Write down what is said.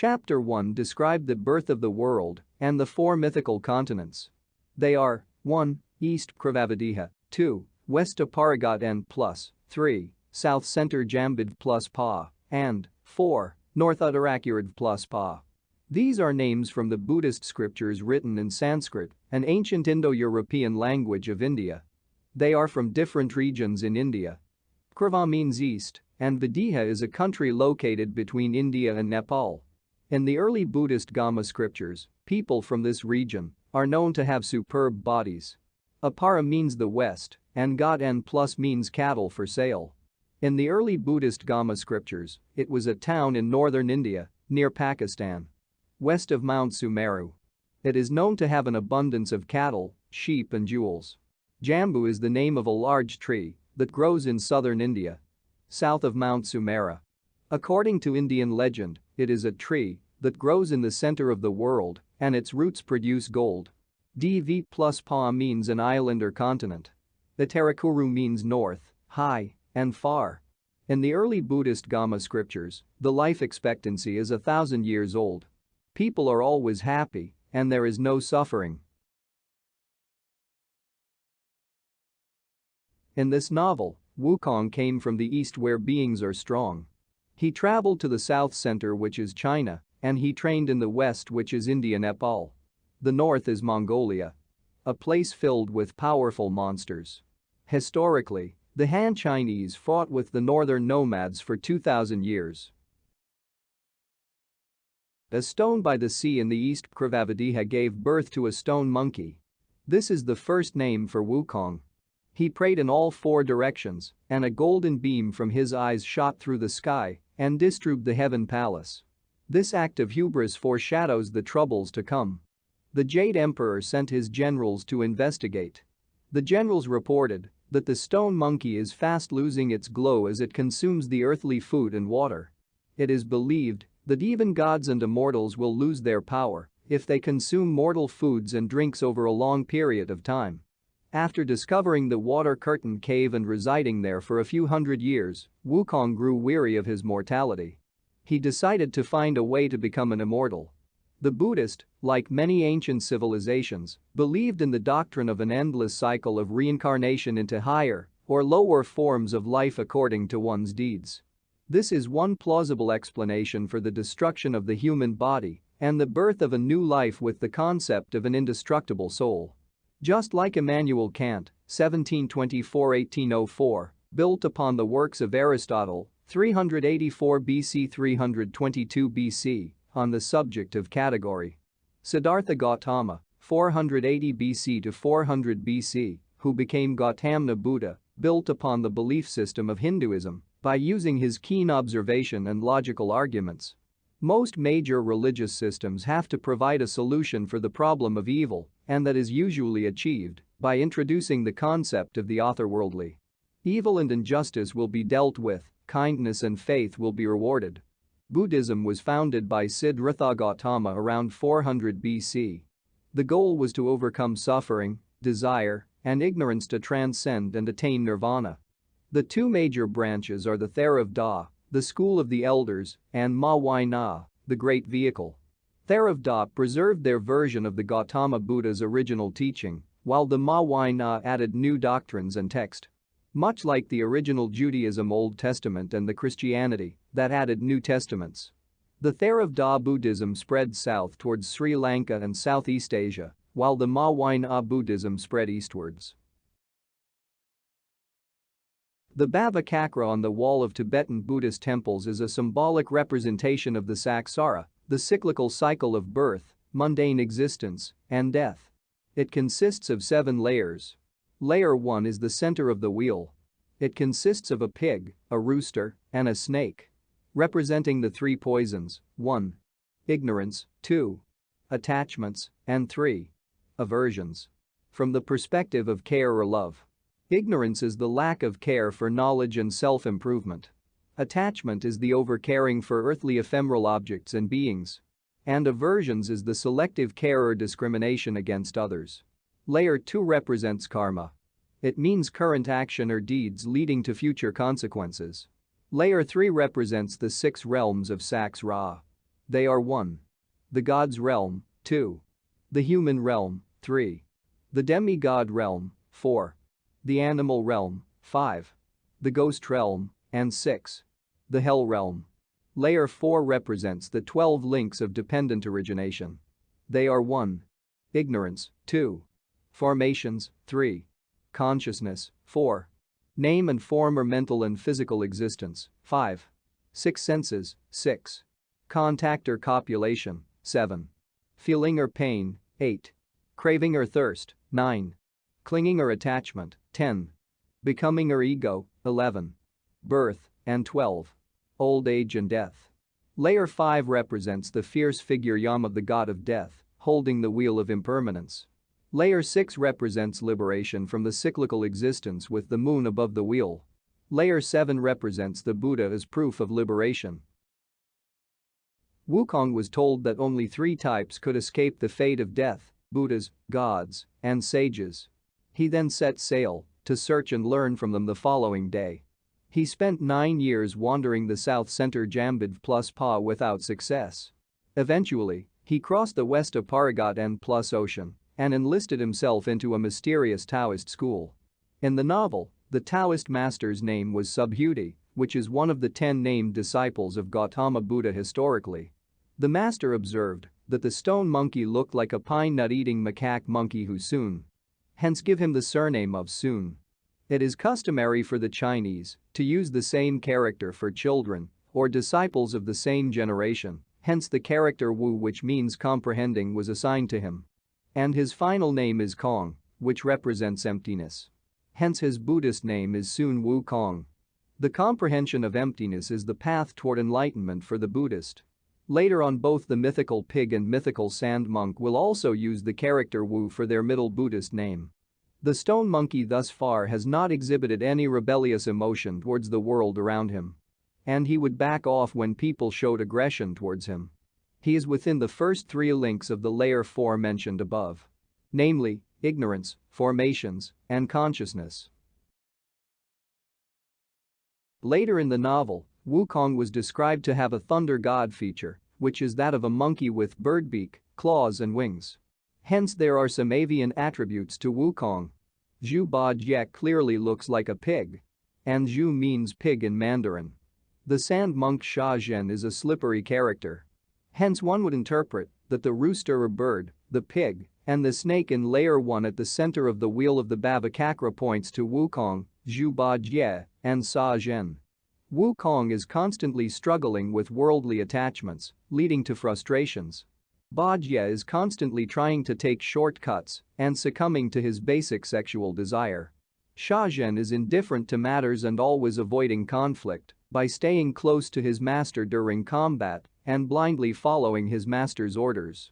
Chapter 1 described the birth of the world and the four mythical continents. They are 1. East Kravavadiha, 2. West Aparagat N plus 3. South Center Jambid plus Pa, and 4. North Uttarakirid plus Pa. These are names from the Buddhist scriptures written in Sanskrit, an ancient Indo-European language of India. They are from different regions in India. Krava means east, and Vadiha is a country located between India and Nepal. In the early Buddhist Gama scriptures, people from this region are known to have superb bodies. Apara means the west, and Gat N plus means cattle for sale. In the early Buddhist Gama scriptures, it was a town in northern India, near Pakistan. West of Mount Sumeru. It is known to have an abundance of cattle, sheep and jewels. Jambu is the name of a large tree that grows in southern India. South of Mount Sumera. According to Indian legend, it is a tree that grows in the center of the world and its roots produce gold. Dv plus Pa means an island or continent. Itarakuru means north, high, and far. In the early Buddhist Gama scriptures, the life expectancy is 1,000 years old. People are always happy, and there is no suffering. In this novel, Wukong came from the east where beings are strong. He traveled to the south center which is China, and he trained in the west which is India Nepal. The north is Mongolia. A place filled with powerful monsters. Historically, the Han Chinese fought with the northern nomads for 2,000 years. A stone by the sea in the east Kravavadiha gave birth to a stone monkey. This is the first name for Wukong. He prayed in all four directions, and a golden beam from his eyes shot through the sky and disturbed the heaven palace. This act of hubris foreshadows the troubles to come. The Jade Emperor sent his generals to investigate. The generals reported that the stone monkey is fast losing its glow as it consumes the earthly food and water. It is believed that even gods and immortals will lose their power if they consume mortal foods and drinks over a long period of time. After discovering the water curtain cave and residing there for a few hundred years, Wukong grew weary of his mortality. He decided to find a way to become an immortal. The Buddhist, like many ancient civilizations, believed in the doctrine of an endless cycle of reincarnation into higher or lower forms of life according to one's deeds. This is one plausible explanation for the destruction of the human body and the birth of a new life with the concept of an indestructible soul. Just like Immanuel Kant, 1724–1804, built upon the works of Aristotle, 384 BC 322 BC, on the subject of category. Siddhartha Gautama, 480 BC to 400 BC, who became Gautama Buddha, built upon the belief system of Hinduism by using his keen observation and logical arguments. Most major religious systems have to provide a solution for the problem of evil, and that is usually achieved by introducing the concept of the otherworldly. Evil and injustice will be dealt with, kindness and faith will be rewarded. Buddhism was founded by Siddhartha Gautama around 400 BC. The goal was to overcome suffering, desire, and ignorance to transcend and attain nirvana. The two major branches are the Theravada, the school of the elders, and Ma-Wai-Na, the great vehicle. Theravada preserved their version of the Gautama Buddha's original teaching, while the Ma-Wai-Na added new doctrines and text. Much like the original Judaism Old Testament and the Christianity that added New Testaments. The Theravada Buddhism spread south towards Sri Lanka and Southeast Asia, while the Ma-Wai-Na Buddhism spread eastwards. The Bhava Chakra on the wall of Tibetan Buddhist temples is a symbolic representation of the Saksara, the cyclical cycle of birth, mundane existence, and death. It consists of 7 layers. Layer 1 is the center of the wheel. It consists of a pig, a rooster, and a snake. Representing the 3 poisons: 1. Ignorance, 2. Attachments, and 3. Aversions. From the perspective of care or love. Ignorance is the lack of care for knowledge and self-improvement. Attachment is the overcaring for earthly ephemeral objects and beings. And aversions is the selective care or discrimination against others. Layer 2 represents karma. It means current action or deeds leading to future consequences. Layer 3 represents the 6 realms of Saksara. They are 1. The God's Realm, 2. The Human Realm, 3. The Demigod Realm, 4. The Animal Realm, 5. The Ghost Realm, and 6. The Hell Realm. Layer 4 represents the 12 links of dependent origination. They are 1. Ignorance, 2. Formations, 3. Consciousness, 4. Name and form or mental and physical existence, 5. 6 senses, 6. Contact or copulation, 7. Feeling or pain, 8. Craving or thirst, 9. Clinging or attachment, 10. Becoming or ego, 11. Birth, and 12. Old age and death. Layer 5 represents the fierce figure Yama, the god of death, holding the wheel of impermanence. Layer 6 represents liberation from the cyclical existence with the moon above the wheel. Layer 7 represents the Buddha as proof of liberation. Wukong was told that only 3 types could escape the fate of death: Buddhas, gods, and sages. He then set sail to search and learn from them the following day. He spent 9 years wandering the south center Jambid plus Pa without success. Eventually, he crossed the west of Paragat and plus ocean and enlisted himself into a mysterious Taoist school. In the novel, the Taoist master's name was Subhuti, which is one of the 10 named disciples of Gautama Buddha historically. The master observed that the stone monkey looked like a pine nut-eating macaque monkey who soon, hence give him the surname of Soon. It is customary for the Chinese to use the same character for children or disciples of the same generation, hence the character Wu, which means comprehending, was assigned to him. And his final name is Kong, which represents emptiness. Hence his Buddhist name is Sun Wukong. The comprehension of emptiness is the path toward enlightenment for the Buddhist. Later on, both the mythical pig and mythical sand monk will also use the character Wu for their middle Buddhist name. The stone monkey thus far has not exhibited any rebellious emotion towards the world around him. And he would back off when people showed aggression towards him. He is within the first 3 links of the layer 4 mentioned above. Namely, ignorance, formations, and consciousness. Later in the novel, Wukong was described to have a thunder god feature, which is that of a monkey with bird beak, claws and wings. Hence there are some avian attributes to Wukong. Zhu Ba Jie clearly looks like a pig. And Zhu means pig in Mandarin. The sand monk Sha Zhen is a slippery character. Hence one would interpret that the rooster or bird, the pig, and the snake in layer 1 at the center of the wheel of the Bhavacakra points to Wukong, Zhu Ba Jie, and Sa Zhen. Wukong is constantly struggling with worldly attachments, leading to frustrations. Bajia is constantly trying to take shortcuts and succumbing to his basic sexual desire. Shazhen is indifferent to matters and always avoiding conflict by staying close to his master during combat and blindly following his master's orders.